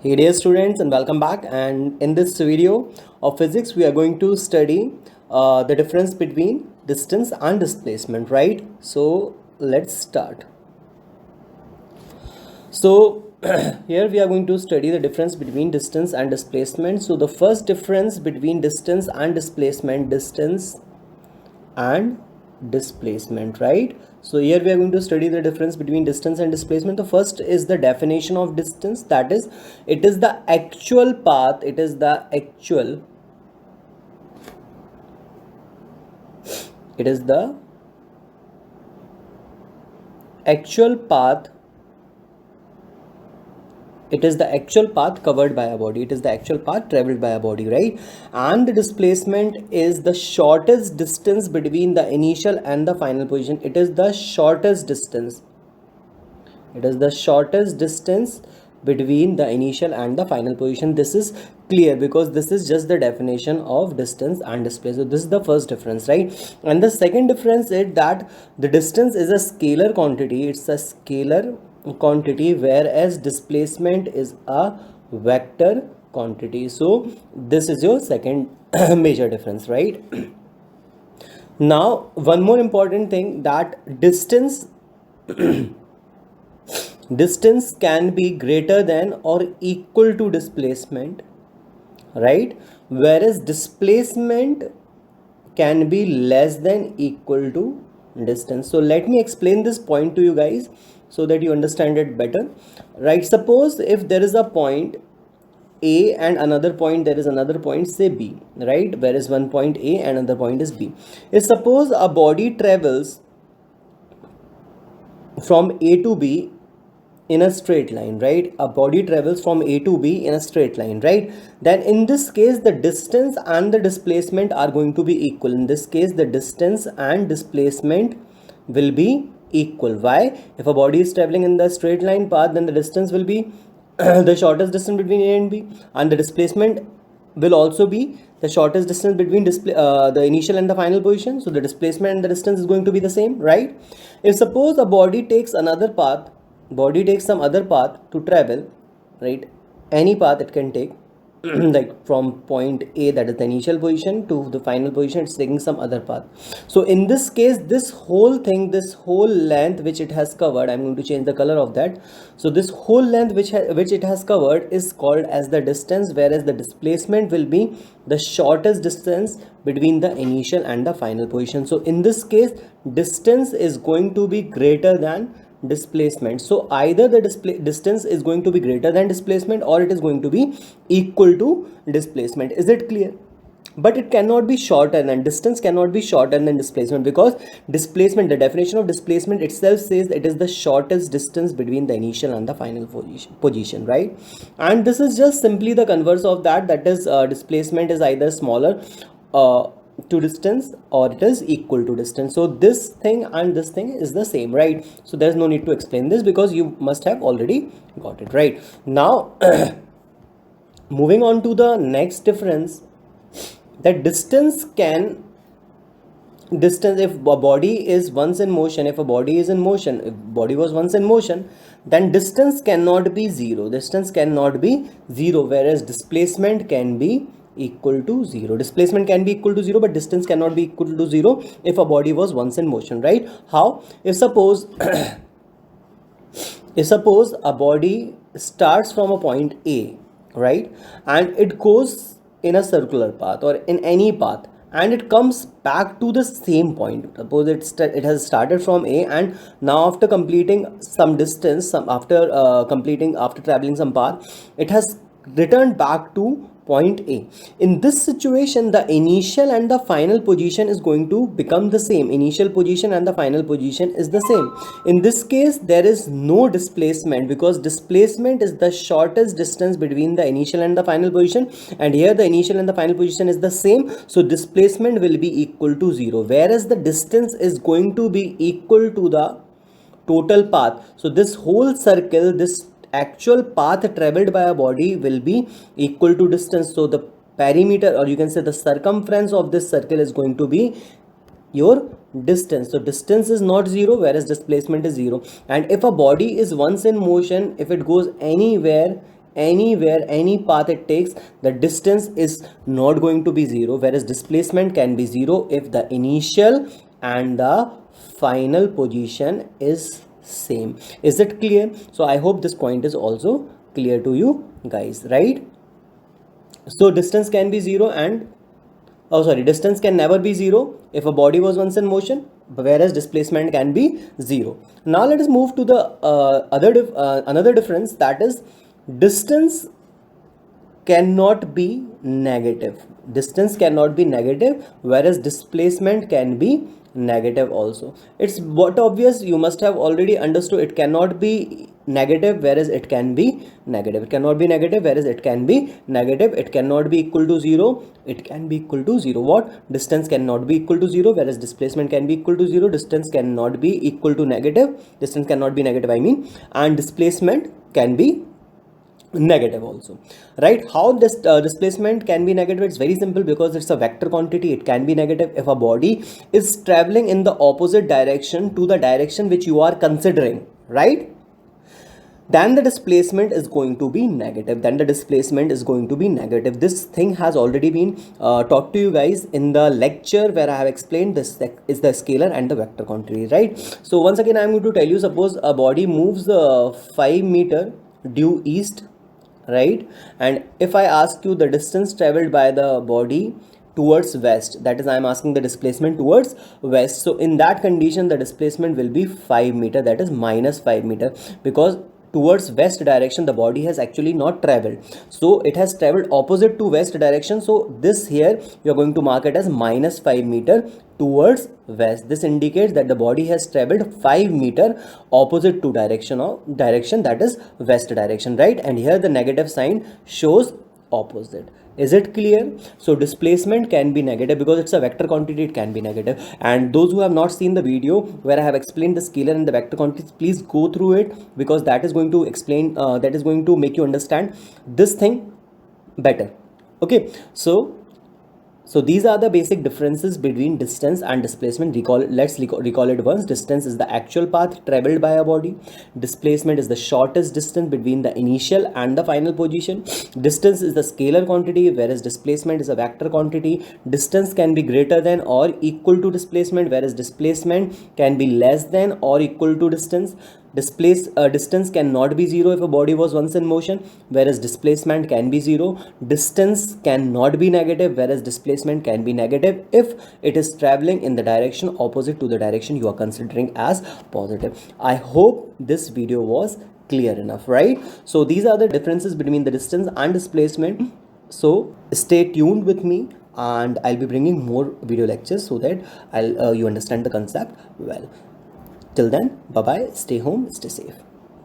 Hey dear students, and welcome back. And in this video of physics we are going to study the difference between distance and displacement, right? So let's start. So here we are going to study the difference between distance and displacement. So the first difference between distance and displacement, right? So here we are going to study the difference between distance and displacement. The first is the definition of distance, that is, it is the actual path, it is the actual path, it is the actual path covered by a body, it is the actual path traveled by a body, right? And the displacement is the shortest distance between the initial and the final position. It is the shortest distance between the initial and the final position. This is clear because this is just the definition of distance and displacement. So this is the first difference, right? And the second difference is that the distance is a scalar quantity, it's a scalar quantity, whereas displacement is a vector quantity. So this is your second major difference, right? Now one more important thing, that distance can be greater than or equal to displacement, right? Whereas displacement can be less than equal to distance. So let me explain this point to you guys so that you understand it better, right? Suppose if there is a point A and another point, there is another point, say B, right? Whereas one point A and another point is B. If suppose a body travels from A to B in a straight line, right? A body travels from A to B in a straight line, right? Then in this case the distance and the displacement are going to be equal. In this case the distance and displacement will be equal. Why? If a body is traveling in the straight line path, then the distance will be the shortest distance between A and B, and the displacement will also be the shortest distance between the initial and the final position. So the displacement and the distance is going to be the same, right? If suppose a body takes some other path to travel, right? Any path it can take, like from point A, that is the initial position, to the final position, it's taking some other path. So in this case, this whole length which it has covered, I'm going to change the color of that. So this whole length which it has covered is called as the distance, whereas the displacement will be the shortest distance between the initial and the final position. So in this case, distance is going to be greater than displacement. So either the distance is going to be greater than displacement, or it is going to be equal to displacement. Is it clear? But it cannot be shorter than distance, cannot be shorter than displacement, because displacement, the definition of displacement itself says it is the shortest distance between the initial and the final position, right? And this is just simply the converse of that, that is displacement is either smaller to distance, or it is equal to distance. So this thing and this thing is the same, right? So there's no need to explain this because you must have already got it, right? Now moving on to the next difference, that distance, if a body is once in motion, if body was once in motion, then distance cannot be zero, whereas displacement can be equal to zero. Displacement can be equal to zero, but distance cannot be equal to zero if a body was once in motion, right? How? If suppose a body starts from a point A, right, and it goes in a circular path or in any path, and it comes back to the same point. Suppose it has started from A, and now after completing some distance, after traveling some path, it has returned back to point A. In this situation, the initial and the final position is going to become the same. Initial position and the final position is the same. In this case, there is no displacement, because displacement is the shortest distance between the initial and the final position, and here the initial and the final position is the same. So displacement will be equal to zero, whereas the distance is going to be equal to the total path. So this whole circle, this actual path traveled by a body will be equal to distance. So the perimeter, or you can say the circumference of this circle, is going to be your distance. So distance is not zero, whereas displacement is zero. And if a body is once in motion, if it goes anywhere anywhere, any path it takes, the distance is not going to be 0, whereas displacement can be 0 if the initial and the final position is same. Is it clear? So I hope this point is also clear to you guys, right? So distance can be 0 and distance can never be 0 if a body was once in motion, whereas displacement can be 0. Now let us move to the another difference, that is distance cannot be negative. Distance cannot be negative, whereas displacement can be negative also. It's what obvious, you must have already understood. It cannot be negative, whereas it can be negative. It cannot be negative, whereas it can be negative. It cannot be equal to 0, it can be equal to 0. What? Distance cannot be equal to 0, whereas displacement can be equal to 0. Distance cannot be equal to negative. Distance cannot be negative, I mean, and displacement can be negative also, right? How this displacement can be negative? It's very simple, because it's a vector quantity. It can be negative if a body is traveling in the opposite direction to the direction which you are considering, right? Then the displacement is going to be negative. This thing has already been taught to you guys in the lecture where I have explained this is the scalar and the vector quantity, right? So once again I'm going to tell you, suppose a body moves 5 meter due east, right? And if I ask you the distance traveled by the body towards west, that is, I am asking the displacement towards west, so in that condition the displacement will be 5 meter, that is minus 5 meter, because towards west direction the body has actually not traveled, so it has traveled opposite to west direction. So this here you are going to mark it as minus 5 meter towards west. This indicates that the body has traveled 5 meter opposite to direction, that is west direction, right? And here the negative sign shows opposite. Is it clear? So displacement can be negative because it's a vector quantity, it can be negative. And those who have not seen the video where I have explained the scalar and the vector quantities, please go through it, because that is going to explain, that is going to make you understand this thing better. Okay, so these are the basic differences between distance and displacement. Let's recall it once. Distance is the actual path traveled by a body. Displacement is the shortest distance between the initial and the final position. Distance is the scalar quantity, whereas displacement is a vector quantity. Distance can be greater than or equal to displacement, whereas displacement can be less than or equal to distance. Distance cannot be 0 if a body was once in motion, whereas displacement can be 0. Distance cannot be negative, whereas displacement can be negative if it is traveling in the direction opposite to the direction you are considering as positive. I hope this video was clear enough, right? So these are the differences between the distance and displacement. So stay tuned with me, and I'll be bringing more video lectures so that you understand the concept well. Till then, bye bye, stay home, stay safe.